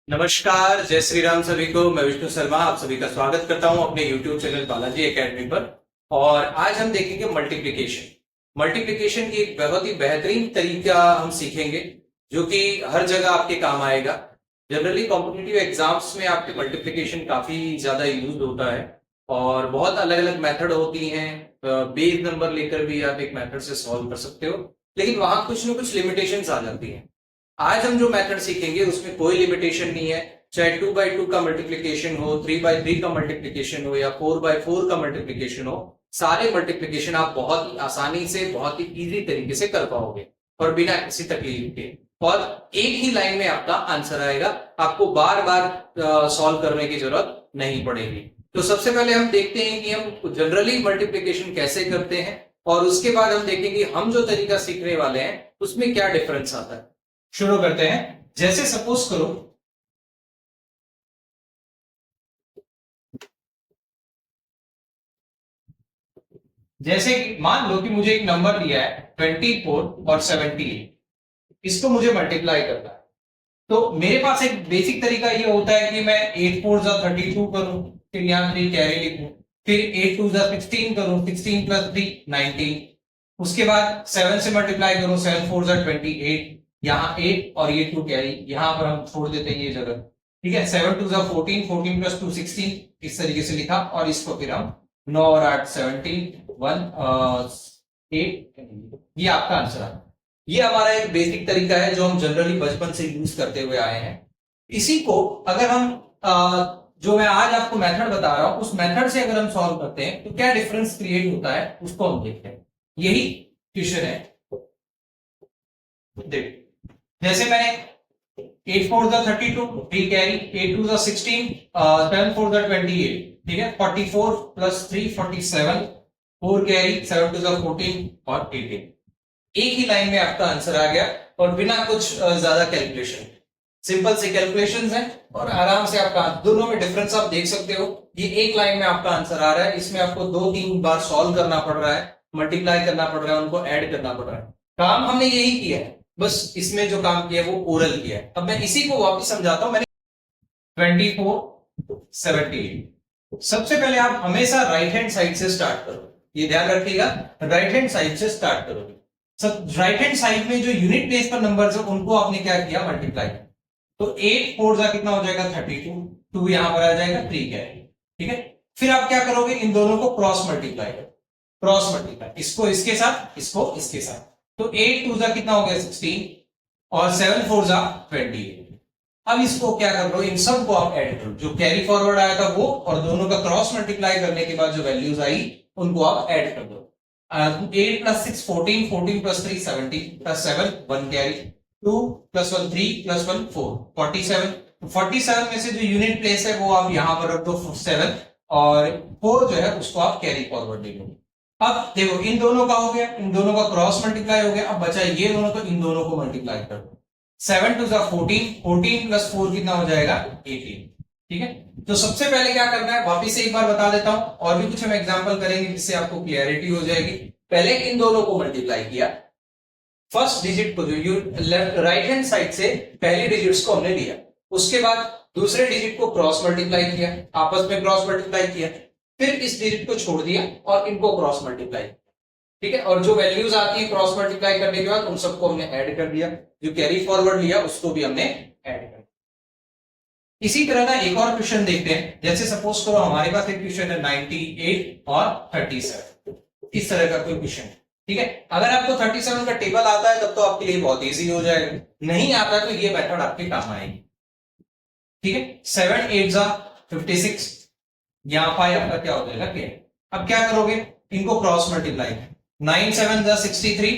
नमस्कार, जय श्री राम सभी को। मैं विष्णु शर्मा आप सभी का स्वागत करता हूं अपने YouTube चैनल बालाजी एकेडमी पर। और आज हम देखेंगे मल्टीप्लिकेशन। मल्टीप्लिकेशन की एक बहुत ही बेहतरीन तरीका हम सीखेंगे जो कि हर जगह आपके काम आएगा। जनरली कॉम्पिटिटिव एग्जाम्स में आपके मल्टीप्लिकेशन काफी ज्यादा यूज होता है और बहुत अलग अलग मेथड होती हैं। बेस नंबर लेकर भी आप एक मेथड से सॉल्व कर सकते हो, लेकिन वहां कुछ न कुछ लिमिटेशंस आ जाती हैं। आज हम जो मेथड सीखेंगे उसमें कोई लिमिटेशन नहीं है, चाहे 2/2 का मल्टीप्लिकेशन हो, 3/3 का मल्टीप्लिकेशन हो या 4/4 का मल्टीप्लिकेशन हो। सारे मल्टीप्लिकेशन आप बहुत ही आसानी से, बहुत ही इजी तरीके से कर पाओगे और बिना किसी तकलीफ के। और एक ही लाइन में आपका आंसर आएगा, आपको बार बार सॉल्व करने की जरूरत नहीं पड़ेगी। तो सबसे पहले हम देखते हैं कि हम जनरली मल्टीप्लिकेशन कैसे करते हैं और उसके बाद हम देखेंगे हम जो तरीका सीखने वाले हैं उसमें क्या डिफरेंस आता है। शुरू करते हैं। जैसे सपोज करो जैसे कि मान लो कि मुझे एक नंबर दिया है 24 और 78, इसको मुझे मल्टीप्लाई करना है। तो मेरे पास एक बेसिक तरीका ये होता है कि मैं 8 4 जा 32 करूं, फिर यहां 3 कैरी लिखूं, फिर 8 2 जा 16 करूं, 16 प्लस 3 19, उसके बाद 7 से मल्टीप्लाई करूं, 7 4 जा 28, यहाँ 8 और ये 2 कैरी, यहां पर हम छोड़ देते हैं ये जगह। ठीक है, 7 2 जा 14, 14 प्लस 2 16, इस तरीके से लिखा और इसको फिर हम 9 और 8 17 1 8, ये आपका आंसर है। ये हमारा एक बेसिक तरीका है जो हम जनरली बचपन से यूज करते हुए आए हैं। इसी को अगर हम जो मैं आज आपको मेथड बता रहा हूं उस मेथड से अगर हम सॉल्व करते हैं तो क्या डिफरेंस क्रिएट होता है उसको हम देखते हैं। यही क्वेश्चन है। देखो, जैसे मैंने 8 4 जा 32, 3 कैरी, 8 2 जा 16, 7 4 जा 28, ठीक है, 44 प्लस 3 47, 4 कैरी, 7 2 जा 14 और 18। एक ही लाइन में आपका आंसर आ गया और बिना कुछ ज्यादा कैलकुलेशन। सिंपल से कैलकुलेशंस हैं और आराम से आपका दोनों में डिफरेंस आप देख सकते हो। ये एक लाइन में आपका आंसर आ रहा है, इसमें आपको 2-3 बार सॉल्व करना पड़ रहा है, मल्टीप्लाई करना पड़ रहा है, उनको ऐड करना पड़ रहा है। काम हमने यही किया है, बस इसमें जो काम किया है वो ओरल किया है। अब मैं इसी को वापस समझाता हूं। मैंने 24 78, सबसे पहले आप हमेशा राइट हैंड साइड से स्टार्ट करो, ये ध्यान रखिएगा, राइट हैंड साइड से स्टार्ट करोगे। सब राइट हैंड साइड में जो यूनिट प्लेस पर नंबर्स है उनको आपने क्या किया, मल्टीप्लाई। तो 8 4 जा कितना हो जाएगा 32, 2 यहां पर आ जाएगा 3 क्या है, ठीक है। फिर आप क्या करोगे, इन दोनों को क्रॉस मल्टीप्लाई करो, क्रॉस मल्टीप्लाई, इसको इसके साथ, इसको इसके साथ। तो 8 2 जा कितना हो गया 16 और 7 4 जा 28। अब इसको क्या कर लो, इन सब को आप ऐड करो, जो कैरी फॉरवर्ड आया था वो और दोनों का क्रॉस मल्टीप्लाई करने के बाद जो वैल्यूज आई उनको आप ऐड कर दो। 8 plus 6 14, 14 plus 3 17 plus 7 1 carry, 2 plus 1 3 plus 1 4 47। 47 में से जो यूनिट प्लेस है वो आप यहां पर रख दो 7 और 4 जो है उसको आप कैरी फॉरवर्ड ले लो। अब देखो इन दोनों का हो गया, इन दोनों का क्रॉस मल्टीप्लाई हो गया। अब बचा ये दोनों, तो इन दोनों को मल्टीप्लाई कर दो। 7 2 जा 14, 14 प्लस 4 कितना हो जाएगा 18, ठीक है। तो सबसे पहले क्या करना है, वापिस से एक बार बता देता हूं, और भी कुछ हम एग्जांपल करेंगे जिससे आपको क्लियरिटी हो जाएगी। पहले इन दोनों को मल्टीप्लाई किया, फर्स्ट डिजिट को जो लेफ्ट राइट हैंड साइड से पहली डिजिट्स को हमने लिया, उसके बाद दूसरे डिजिट को क्रॉस मल्टीप्लाई किया, आपस में क्रॉस मल्टीप्लाई किया, फिर इस डिजिट को छोड़ दिया और इनको क्रॉस मल्टीप्लाई, ठीक है। और जो वैल्यूज आती है क्रॉस मल्टीप्लाई करने के बाद उन सबको हमने ऐड कर दिया, जो कैरी फॉरवर्ड लिया उसको भी हमने ऐड कर दिया। इसी तरह का एक और क्वेश्चन देखते हैं। जैसे सपोज करो हमारे पास एक क्वेश्चन है 98 और 37, इस तरह का कोई क्वेश्चन, ठीक है। अगर आपको 37 का टेबल आता है तब तो आपके लिए बहुत इजी हो जाएगा, नहीं आता तो ये मेथड आपके काम आएगी, ठीक है। 7 8 जा 56, यहां पर आपका क्या हो जाएगा के। अब क्या करोगे, इनको क्रॉस मल्टीप्लाई, 9 7 जा 63,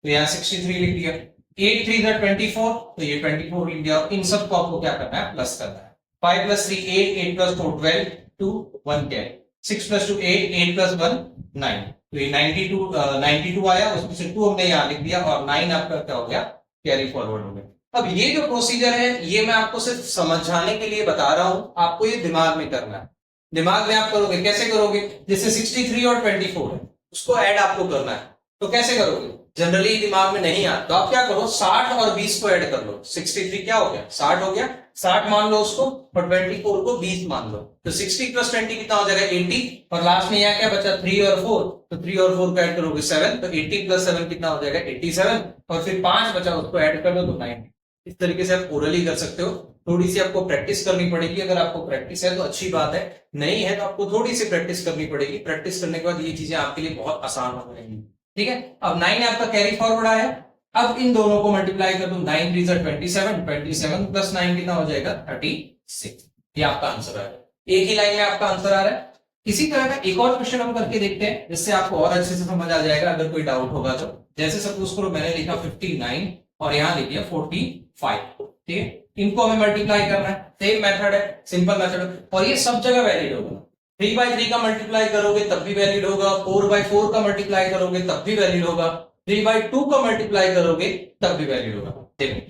तो यहां 63 लिख दिया, 8 3 जा 24, तो ये 24 लिख दिया। इन सबको आपको क्या करना है, प्लस करना है। 5 प्लस 3 8, 8 प्लस 4 12, 2 1 क्या, 6 प्लस 2 8, 8 प्लस 1 9, तो ये 92 आया, उसमें से 2 हमने यहां लिख दिया और 9 आपका क्या हो गया, कैरी फॉरवर्ड हो गया। अब ये जो प्रोसीजर है ये मैं आपको सिर्फ समझाने के लिए बता रहा हूं, आपको ये दिमाग में करना है। दिमाग में आप करोगे, कैसे करोगे, जैसे 63 और 24 है उसको ऐड आपको करना है, तो कैसे करोगे, जनरली दिमाग में नहीं आता, तो आप क्या करो 60 और 20 को ऐड कर लो, 63 क्या हो गया 60 हो गया, 60 मान लो उसको और 24 को 20 मान लो, तो 60 प्लस 20 कितना हो जाएगा 80, और लास्ट में यहाँ क्या बचा 3 और 4, तो 3 और 4 को ऐड करोगे 7, तो 80 प्लस 7 कितना हो जाएगा 87, और फिर 5 बचा उसको ऐड कर दो तो 90। इस तरीके से आप ओरली कर सकते हो, थोड़ी सी आपको प्रैक्टिस करनी पड़ेगी, अगर आपको प्रैक्टिस है तो अच्छी बात है, नहीं है तो आपको थोड़ी सी प्रैक्टिस करनी पड़ेगी, प्रैक्टिस करने के बाद ये चीजें आपके लिए बहुत आसान हो जाएंगी। ठीक है, अब 9 आपका कैरी फॉरवर्ड आया, अब इन दोनों को मल्टीप्लाई कर दो, 9 3 27, 27 प्लस 9 कितना हो जाएगा 36, ये आपका आंसर आ रहा है, एक ही लाइन में आपका आंसर आ रहा है। इसी तरह का एक और क्वेश्चन हम करके देखते हैं, जिससे आपको और अच्छे से समझ आ जाएगा, अगर कोई डाउट होगा तो। जैसे सपोज करो मैंने लिखा 59 और यहां लिख दिया 45, ठीक है, इनको हमें मल्टीप्लाई करना है, सेम मेथड है, सिंपल मेथड है, और ये सब जगह वैलिड होगा। 3/3 का मल्टीप्लाई करोगे तब भी वैलिड होगा, 4/4 का मल्टीप्लाई करोगे तब भी वैलिड होगा, 3/2 का मल्टीप्लाई करोगे तब भी वैलिड होगा। देखो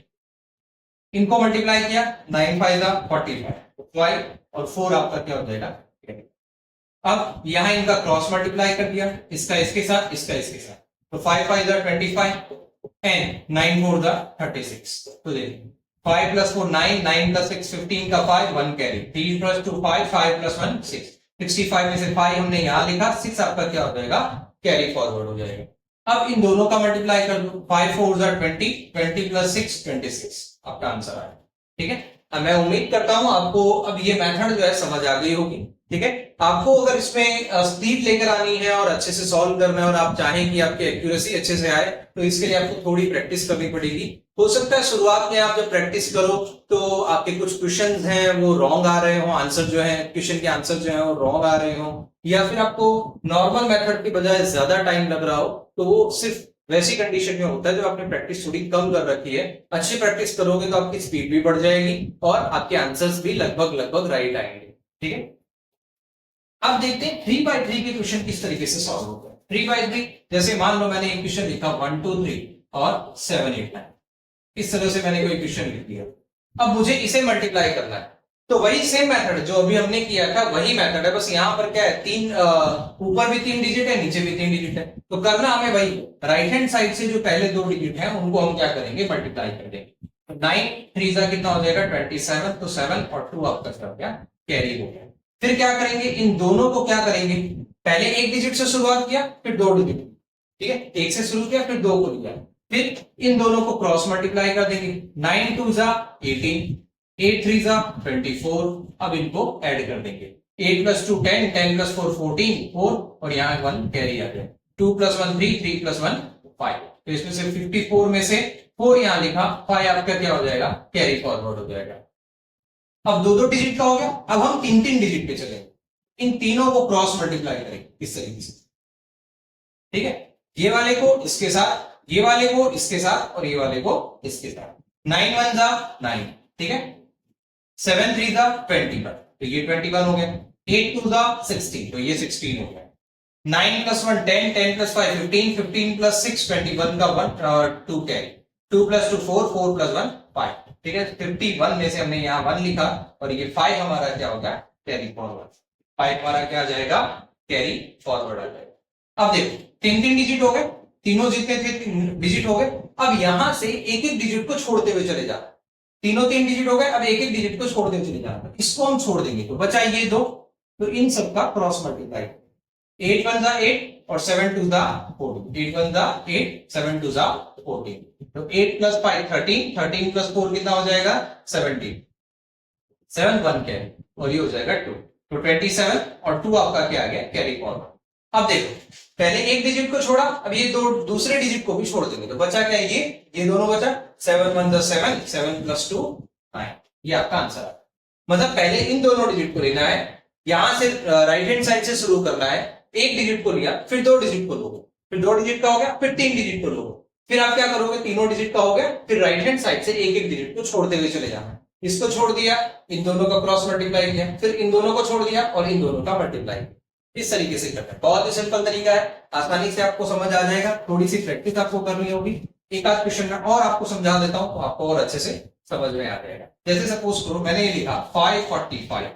इनको मल्टीप्लाई किया, 9 5 45, 5 और 4 आपका क्या हो जाएगा। अब यहां इनका क्रॉस मल्टीप्लाई कर दिया, इसका इसके साथ, इसका इसके साथ, तो 5 5 25 एंड 9 4 36, तो देखिए 5 प्लस 4 9, 9 प्लस 6 15 का 5 1 कैरी, 3 प्लस 2 5, 5 प्लस 1 6, 65 में से 5 हमने यहां लिखा, 6 आपका क्या हो जाएगा कैरी फॉरवर्ड हो जाएगा। अब इन दोनों का मल्टीप्लाई कर दो, 5 4 20, 20 प्लस 6 26, आपका आंसर आया। ठीक है, अब मैं उम्मीद करता हूं आपको अब ये मेथड जो है समझ आ गई होगी। ठीक है, आपको अगर इसमें स्पीड लेकर आनी है और अच्छे से सॉल्व करना है और आप चाहें कि आपकी एक्यूरेसी अच्छे से आए, तो इसके लिए आपको थोड़ी प्रैक्टिस करनी पड़ेगी। हो सकता है शुरुआत में आप जब प्रैक्टिस करो तो आपके कुछ क्वेश्चंस हैं वो रॉन्ग आ रहे हो, आंसर जो है क्वेश्चन के आंसर जो है वो रॉन्ग आ रहे हो, या फिर आपको नॉर्मल मेथड की बजाय ज्यादा टाइम लग रहा हो, तो वो सिर्फ वैसी कंडीशन में होता है जब आपने प्रैक्टिस थोड़ी कम कर रखी है। अच्छी प्रैक्टिस करोगे तो आपकी स्पीड भी बढ़ जाएगी और आपके आंसर्स भी लगभग लगभग राइट आएंगे। ठीक है, अब देखते हैं 3/3 के क्वेश्चन किस तरीके से सॉल्व होगा। 3/3 जैसे मान लो मैंने एक क्वेश्चन लिखा 1 2 3 और 7 8 9, इस तरह से मैंने कोई क्वेश्चन लिख दिया, अब मुझे इसे मल्टीप्लाई करना है, तो वही सेम मेथड जो अभी हमने किया था वही मेथड है, बस यहां पर क्या है तीन ऊपर भी 3 डिजिट है नीचे भी 3 डिजिट है, तो करना हमें वही राइट हैंड साइड से जो पहले 2 डिजिट है उनको हम क्या करेंगे मल्टीप्लाई कर देंगे। 9 3 जा कितना हो जाएगा 27, तो 7 और 2 आपका सब क्या कैरी हो गया। फिर क्या करेंगे, इन दोनों को क्या करेंगे, पहले एक डिजिट से शुरुआत किया फिर 2 डिजिट, ठीक है, एक से शुरू किया फिर 2 को लिया, फिर इन दोनों को क्रॉस मल्टीप्लाई कर देंगे, 9 2 जा 18, 8 3 जा 24, अब इनको ऐड कर देंगे, 8 प्लस 2 10, 10 प्लस 4 14, 4 और यहाँ 1 कैरी आ गया, 2 प्लस 1 3, 3 प्लस 1 5, तो इसमें से 54 में से 4 यहाँ लिखा, 5 आपका क्या हो जाएगा कैरी फॉरवर्ड हो जाएगा। अब 2 डिजिट का हो गया, अब हम 3 डिजिट पे चलेंगे, इन तीनों को क्रॉस मल्टीप्लाई करेंगे इस तरीके से। ठीक है, ये वाले को इसके साथ, ये वाले को इसके साथ और ये वाले को इसके साथ, 9 1 जा 9, ठीक है, 7 3 जा 21, तो ये 21 हो गया, 8 2 जा 16, तो ये 16 हो गया, 9 प्लस 1 10, 10 प्लस 5 15, 15 प्लस 6 21 का 1 2 कैरी, 2 प्लस 2 4, 4 प्लस 1 5, ठीक है, 51 में से हमने यहाँ 1 लिखा और ये 5 हमारा क्या होगा कैरी फॉरवर्ड, 5 हमारा क्या आ जाएगा कैरी फॉरवर्ड आ जाएगा। अब देखो 3 डिजिट हो गए, तीनों जितने थे डिजिट हो गए, अब यहां से एक एक डिजिट को छोड़ते हुए चले जा, तीनों 3 डिजिट हो गए, अब एक एक डिजिट को छोड़ते हुए चले जा, इसको हम छोड़ देंगे तो बचा ये 2, तो इन सबका क्रॉस मल्टीप्लाई, 8 1 जा 8 और 7 2 जा 14, 8 1 जा 8 7 2 जा 14, तो 8 प्लस 5 13, 13 प्लस 4 कितना हो जाएगा 17, 7 1 कैरी और ये हो जाएगा 2, तो 27 और 2 आपका क्या आ गया कैरी फॉरवर्ड। अब देखो पहले एक डिजिट को छोड़ा, अब ये दूसरे डिजिट को भी छोड़ देंगे, तो बचा क्या ये दोनों बचा, 7 1 7, 7 प्लस 2 9, ये आपका आंसर है। मतलब पहले इन दोनों डिजिट को लेना है, यहां से राइट हैंड साइड से शुरू करना है, एक डिजिट को लिया फिर 2 डिजिट को लोगे, फिर 2 डिजिट का हो गया फिर 3 डिजिट को लोगे, फिर आप क्या करोगे तीनों डिजिट का हो गया, फिर राइट हैंड साइड से एक एक डिजिट को छोड़ते हुए चले जाना, इसको छोड़ दिया, इन दोनों का क्रॉस मल्टीप्लाई किया, फिर इन दोनों को छोड़ दिया और इन दोनों का मल्टीप्लाई, इस तरीके से करना है। बहुत ही सिंपल तरीका है, आसानी से आपको समझ आ जाएगा, थोड़ी सी प्रैक्टिस आपको करनी होगी। एक आध क्वेश्चन में और आपको समझा देता हूं तो आपको और अच्छे से समझ में आ जाएगा। जैसे सपोज करो मैंने ये लिखा 545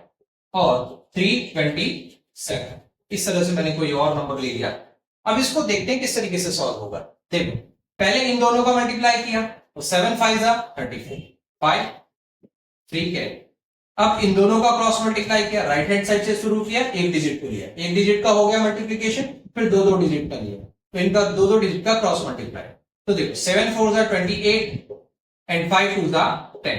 और 327, इस तरह से मैंने कोई और नंबर ले लिया। अब इसको देखते हैं किस तरीके से सॉल्व होगा। देखो पहले इन दोनों का मल्टीप्लाई किया तो 7 5 34, 5 3 कैरी। अब इन दोनों का क्रॉस मल्टीप्लाई किया, राइट हैंड साइड से शुरू किया, एक डिजिट को लिया, एक डिजिट का हो गया मल्टीप्लीकेशन, फिर दो डिजिट का लिया, तो इनका दो डिजिट का क्रॉस मल्टीप्लाई। तो देखो 7 4 28 एंड 5 2 10,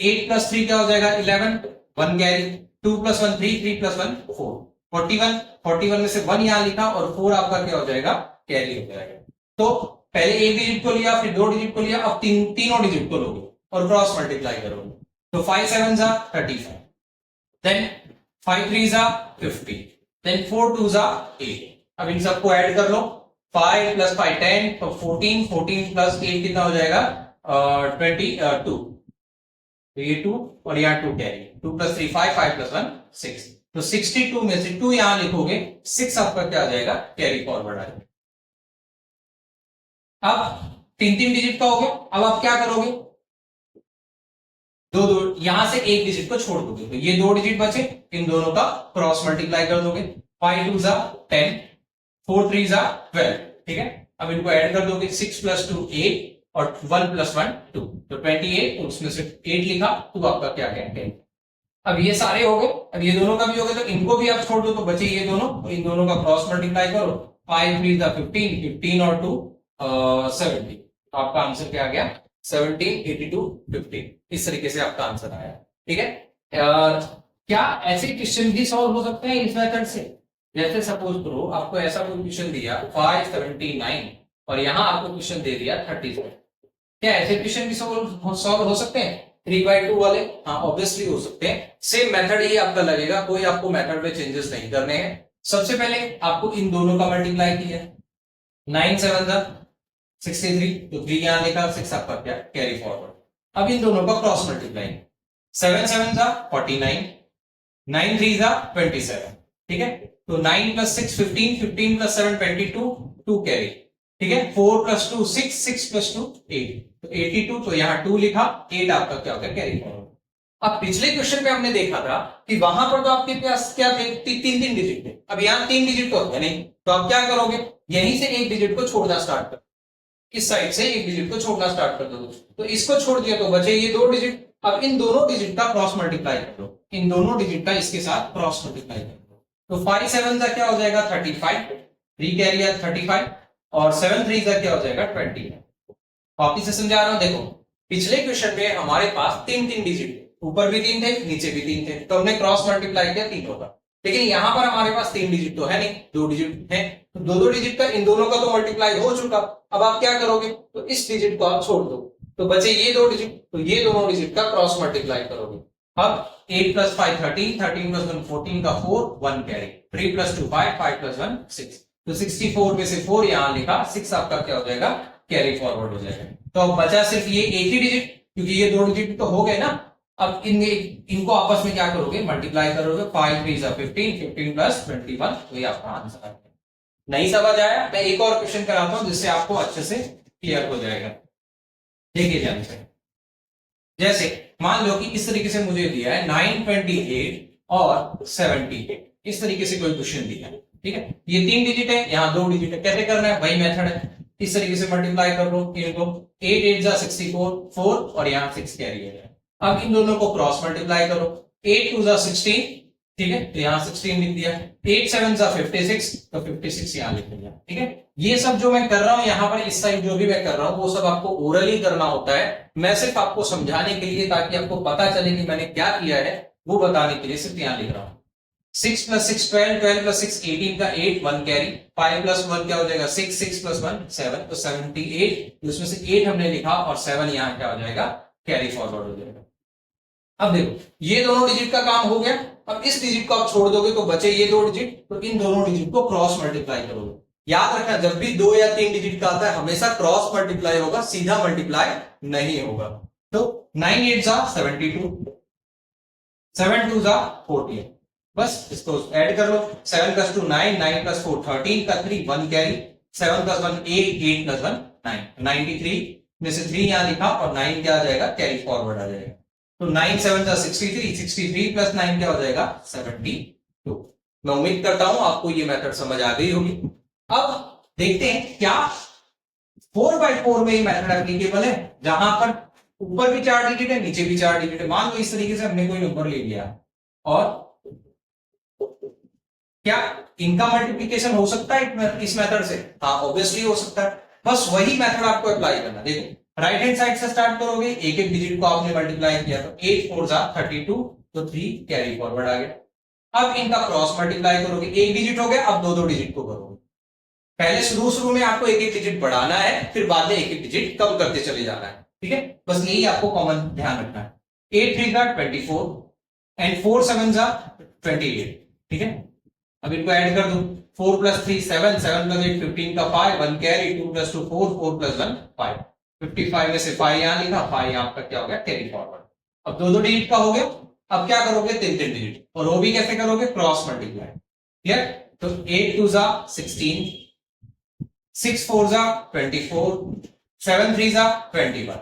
8 प्लस 3 क्या हो जाएगा 11, 1 कैरी, 2 प्लस 1 3, 3 प्लस 1 4, 41 में से 1 यहां लिखा और 4 आपका क्या हो जाएगा कैरी हो जाएगा। तो पहले एक डिजिट को लिया, फिर दो डिजिट को लिया, अब तीनों डिजिट को लोगे और क्रॉस मल्टीप्लाई करोगे। तो 5 7 35, देन 5 3 50, देन 4 2 8। अब इन सबको ऐड कर लो, 5 प्लस 5 10, तो 14, 14 प्लस 8 कितना हो जाएगा 22। तो ये 2 और यहाँ 2 कैरी, 2 प्लस 3 5, 5 प्लस 1 6। तो 62 में से 2 यहां लिखोगे, 6 आपका क्या आ जाएगा कैरी फॉरवर्ड आ जाएगा। अब तीन डिजिट का हो गया। अब आप क्या करोगे, दो यहां से एक डिजिट को छोड़ दोगे, तो ये 2 डिजिट बचे, इन दोनों का क्रॉस मल्टीप्लाई कर दोगे, 5 2 10, 4 3 12, ठीक है। अब इनको ऐड कर दोगे, 6 प्लस 2 8 और 1 प्लस 1 2, तो 28, तो उसमें से 8 लिखा, तो आपका क्या है 10। अब ये सारे हो गए, अब ये दोनों का भी हो गए, तो इनको भी आप छोड़ दो, तो बचे ये दोनों, तो इन दोनों का क्रॉस मल्टीप्लाई करो, 5 3 15, 15 और 2 70, तो आपका आंसर क्या आ गया 17 82 15। इस तरीके से आपका आंसर आया, ठीक है। क्या ऐसे क्वेश्चन भी सॉल्व हो सकते हैं इस मेथड से? जैसे सपोज करो आपको ऐसा कोई क्वेश्चन दिया 579 और यहां आपको क्वेश्चन दे दिया 37, क्या ऐसे क्वेश्चन भी सॉल्व हो सकते हैं 3/2 वाले? हाँ ऑब्वियसली हो सकते हैं। सेम मेथड ही आपका लगेगा, कोई आपको मेथड में चेंजेस नहीं करने हैं। सबसे पहले आपको इन दोनों का मल्टीप्लाई किया, 9 7 63, तो 3 यहां लिखा, 6 आपका क्या कैरी फॉरवर्ड। अब इन दोनों का क्रॉस मल्टीप्लाई, 7 7 49, 9 3 27, ठीक है। तो 9 प्लस 6 15, 15 प्लस 7 22, 2 कैरी, ठीक है। 4 प्लस 2 6, 6 प्लस 2 8, तो 82, तो यहां 2 लिखा, 8 आपका क्या होगा कैरी फॉरवर्ड। अब पिछले क्वेश्चन में हमने देखा था कि वहां पर तो आपके पास क्या थे, तीन डिजिट थे, अब यहां 3 डिजिट तो है नहीं, तो आप क्या करोगे, यहीं से एक डिजिट को छोड़ना स्टार्ट कर, इस साइड से एक डिजिट को छोड़ना स्टार्ट कर दो, तो इसको छोड़ दिया तो बचे ये 2 डिजिट। अब इन दोनों डिजिट का क्रॉस मल्टीप्लाई कर दो, इन दोनों डिजिट का इसके साथ क्रॉस मल्टीप्लाई कर दो, तो 5 7 का क्या हो जाएगा 35, 3 कैरी 35 और 7 3 का क्या हो जाएगा 20। वापिस से समझा रहा हूं, देखो पिछले क्वेश्चन में हमारे पास तीन डिजिट, ऊपर भी 3 थे नीचे भी 3 थे, तो हमने क्रॉस मल्टीप्लाई किया तीनों का। लेकिन यहां पर हमारे पास 3 डिजिट तो है नहीं, 2 डिजिट है, तो 2 डिजिट का इन दोनों का तो मल्टीप्लाई हो चुका। अब आप क्या करोगे, तो इस डिजिट को आप छोड़ दो, तो बचे ये 2 डिजिट, तो ये दोनों डिजिट का क्रॉस मल्टीप्लाई करोगे। अब 8 प्लस 5 13, 13 प्लस 1 14 का 4, 1 कैरी, 3 प्लस 2 5, 5 प्लस 1 6, तो 64 में से 4 यहां लिखा, 6 आपका क्या हो जाएगा कैरी फॉरवर्ड हो जाएगा। तो अब बचा सिर्फ ये एक ही डिजिट, क्योंकि ये 2 डिजिट तो हो गए ना। अब इनको आपस में क्या करोगे मल्टीप्लाई करोगे, 5 3 15, 15 प्लस 21, तो ये आपका आंसर है। नहीं समझ आया, मैं एक और क्वेश्चन कराता हूं जिससे आपको अच्छे से क्लियर हो जाएगा। देखिए ध्यान से, जैसे मान लो कि इस तरीके से मुझे दिया है 928 और 78, इस तरीके से कोई क्वेश्चन दिया है, ठीक है। ये 3 डिजिट है, यहाँ 2 डिजिट है, कैसे करना है वही मेथड है, इस तरीके से मल्टीप्लाई कर लो इनको, 8 8 64, 4 और यहाँ 6 कैरी है। अब इन दोनों को क्रॉस मल्टीप्लाई करो, 8 2 16, ठीक है, तो यहाँ 16 लिख दिया, 8 7 56, तो 56 यहाँ लिख दिया, ठीक है। ये सब जो मैं कर रहा हूं यहाँ पर, इस साइड जो भी मैं कर रहा हूं वो सब आपको ओरली करना होता है, मैं सिर्फ आपको समझाने के लिए, ताकि आपको पता चले कि मैंने क्या किया है वो बताने के लिए सिर्फ यहाँ लिख रहा हूं। 6 प्लस 6 12, 12 प्लस 6 18 का 8, 1 कैरी, 5 प्लस 1 क्या हो जाएगा 6, 6 प्लस 1 7, तो 78, उसमें से 8 हमने लिखा और 7 यहाँ क्या हो जाएगा कैरी फॉरवर्ड हो जाएगा। अब देखो ये दोनों डिजिट का काम हो गया, अब इस डिजिट को आप छोड़ दोगे तो बचे ये 2 डिजिट, तो इन दोनों डिजिट को क्रॉस मल्टीप्लाई करोगे। याद रखना जब भी 2 या 3 डिजिट का आता है हमेशा क्रॉस मल्टीप्लाई होगा, सीधा मल्टीप्लाई नहीं होगा। तो 9 8 72, 7 2 14, बस इसको ऐड कर लो, 7 प्लस 2 9, 9 प्लस 4 13 का 3, 1 कैरी, 7 प्लस 1 8, 8 प्लस 1 9, 93 में से 3 यहां लिखा और 9 क्या आ जाएगा कैरी फॉरवर्ड आ जाएगा, तो 9 7 63, 63 प्लस 9 क्या हो जाएगा 72। मैं उम्मीद करता हूं आपको ये मेथड समझ आ गई होगी। अब देखते हैं क्या 4/4 में ही मेथड एप्लीकेबल है, जहां पर ऊपर भी 4 डिजिट है, नीचे भी 4 डिजिट है। मान लो इस तरीके से हमने कोई नंबर ले लिया और क्या इनका मल्टीप्लीकेशन हो सकता है इस मेथड से? हाँ, ऑब्वियसली हो सकता है। बस वही मेथड आपको अप्लाई करना। देखो राइट हैंड साइड से स्टार्ट करोगे, एक एक डिजिट को आपने मल्टीप्लाई किया तो 8 4 जा 32, तो 3 कैरी फॉरवर्ड आ गया। अब इनका क्रॉस मल्टीप्लाई करोगे, एक डिजिट हो गया, अब दो दो डिजिट को करोगे। पहले शुरू में आपको एक एक डिजिट बढ़ाना है, फिर बाद में एक एक डिजिट कम करते चले जाना है। ठीक है, बस यही आपको कॉमन ध्यान रखना है। 8 3 जा 24 एंड 4 7 जा 28। ठीक है, अब इनको ऐड कर दो। 4 + 3 7, 7 + 8 15 का 5, 1 कैरी, 2 + 2 4, 4 + 1 5। 55 में से 5 यहां लिखा, 5 यहां पर क्या हो गया? Carry forward. अब दो दो डिजिट का हो गया। अब क्या करोगे? तीन तीन डिजिट, और वो भी कैसे करोगे? Cross multiply. क्लियर? तो 8 2 जा 16, 6 4 जा 24, 7 3 जा 21।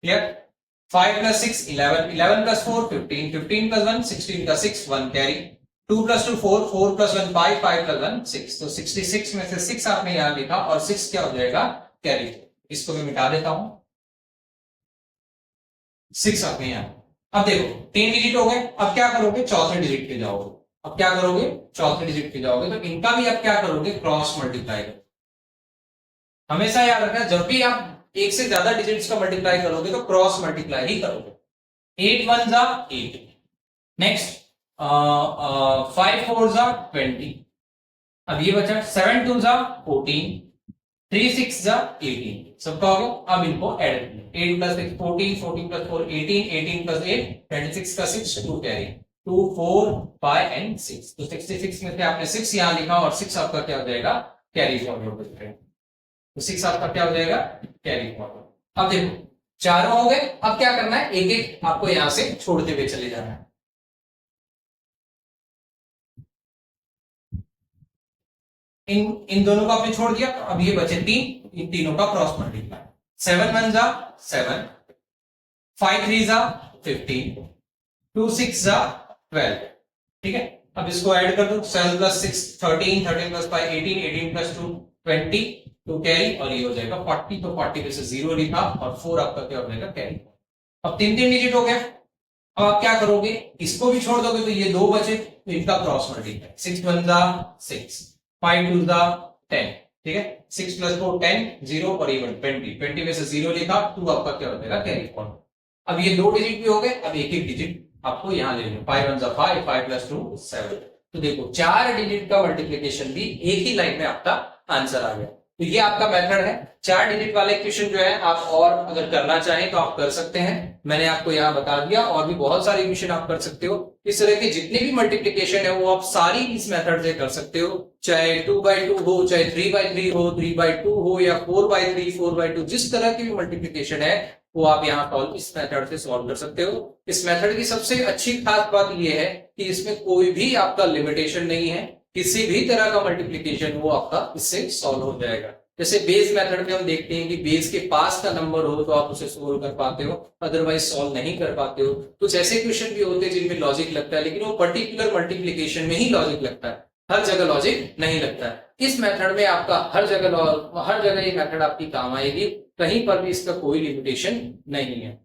क्लियर? 5 + 6 11, 11 + 4 15, 15 + 1 16 का 6, 1 कैरी, 2 + 2 4, 4 + 1 5, 5 + 1 6। तो 66 में से 6 आपने यहां लिखा और 6 क्या हो जाएगा? कैरी। इसको मैं मिटा देता हूं, 6 आपने यहां। अब देखो 3 डिजिट हो गए। अब क्या करोगे? चौथे डिजिट पे जाओगे। अब क्या करोगे? चौथे डिजिट पे जाओगे, तो इनका भी अब क्या करोगे? क्रॉस मल्टीप्लाई करोगे। हमेशा याद रखना, जब भी आप एक से ज्यादा डिजिट्स का मल्टीप्लाई करोगे तो क्रॉस मल्टीप्लाई ही करोगे। 8 1 जा 8, नेक्स्ट 5 4 जा 20। अब ये बचा 7 2 जा 14, 3 6 जा 18। सबका हो गया। अब इनको ऐड करें। 8 + 6 14, 14 + 4 18, 18 + 8 26 का 6, 2 कैरी, 2 4 5 एंड 6। तो 66 में से आपने 6 यहां लिखा और 6 आपका क्या हो जाएगा? Carry forward. तो 6 आपका क्या हो जाएगा? Carry forward. अब देखो चारों हो गए। अब क्या करना है? एक एक आपको यहां से छोड़ते हुए चले जाना है। इन दोनों को आपने छोड़ दिया, तो अब ये बचे 3, इन तीनों का क्रॉस मल्टीप्लाई। 7 1 जा 7, 5 3 जा 15, 2 6 जा 12। ठीक है, अब इसको ऐड कर दो। 7 + 6 13, 13 + 5 18, 18 + 2 20, 2 कैरी, और ये हो जाएगा 40। तो 40 में से 0 लिखा और 4 आपका क्या हो जाएगा? कैरी। अब तीन तीन डिजिट हो गया। अब आप क्या करोगे? इसको भी छोड़ दोगे तो ये दो बचे, तो इनका क्रॉस मल्टीप्लाई। 6 1 जा 6, 5 2 जा 10। ठीक है, 6 + 4 10, 0 और इवन 20, 20 में से 0 लिखा, 2 आपका क्या हो जाएगा? Carry forward. अब ये दो डिजिट भी हो गए। अब एक एक डिजिट आपको यहां ले लो। 5 1 जा 5, 5 + 2 7। तो देखो 4 डिजिट का मल्टीप्लीकेशन भी एक ही लाइन में आपका आंसर आ गया। तो ये आपका मेथड है। 4 डिजिट वाले क्वेश्चन जो है आप और अगर करना चाहें तो आप कर सकते हैं। मैंने आपको यहाँ बता दिया, और भी बहुत सारे क्वेश्चन आप कर सकते हो। इस तरह के जितने भी मल्टीप्लीकेशन है वो आप सारी इस मेथड से कर सकते हो, चाहे 2/2 हो, चाहे 3/3 हो, 3/2 हो, या 4/3 4/2। जिस तरह की भी मल्टीप्लीकेशन है वो आप यहाँ इस मेथड से सॉल्व कर सकते हो। इस मेथड की सबसे अच्छी खास बात यह है कि इसमें कोई भी आपका लिमिटेशन नहीं है। किसी भी तरह का मल्टीप्लीकेशन वो आपका इससे सॉल्व हो जाएगा। जैसे बेस मेथड में हम देखते हैं कि बेस के पास का नंबर हो तो आप उसे सोल्व कर पाते हो, अदरवाइज सॉल्व नहीं कर पाते हो। कुछ ऐसे क्वेश्चन भी होते हैं जिनमें लॉजिक लगता है, लेकिन वो पर्टिकुलर मल्टीप्लीकेशन में ही लॉजिक लगता है, हर जगह लॉजिक नहीं लगता है। इस मेथड में आपका हर जगह ये मेथड आपकी काम आएगी, कहीं पर भी इसका कोई लिमिटेशन नहीं है।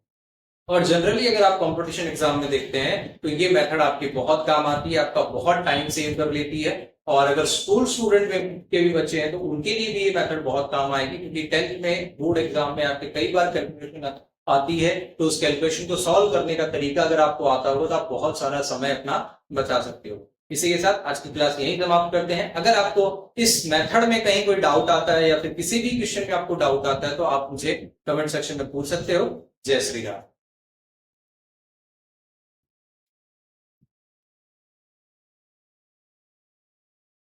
और जनरली अगर आप कंपटीशन एग्जाम में देखते हैं तो ये मेथड आपके बहुत काम आती है, आपका बहुत टाइम सेव कर लेती है। और अगर स्कूल स्टूडेंट के भी बच्चे हैं तो उनके लिए भी ये मेथड बहुत काम आएगी, क्योंकि 10th में बोर्ड एग्जाम में आपके कई बार कैलकुलेशन आती है, तो उस कैलकुलेशन को सॉल्व करने का तरीका अगर आपको आता हो तो आप बहुत सारा समय अपना बचा सकते हो। इसी के साथ आज की क्लास यही समाप्त करते हैं। अगर आपको इस मेथड में कहीं कोई डाउट आता है या फिर किसी भी क्वेश्चन में आपको डाउट आता है तो आप मुझे कमेंट सेक्शन में पूछ सकते हो। जय श्री राम।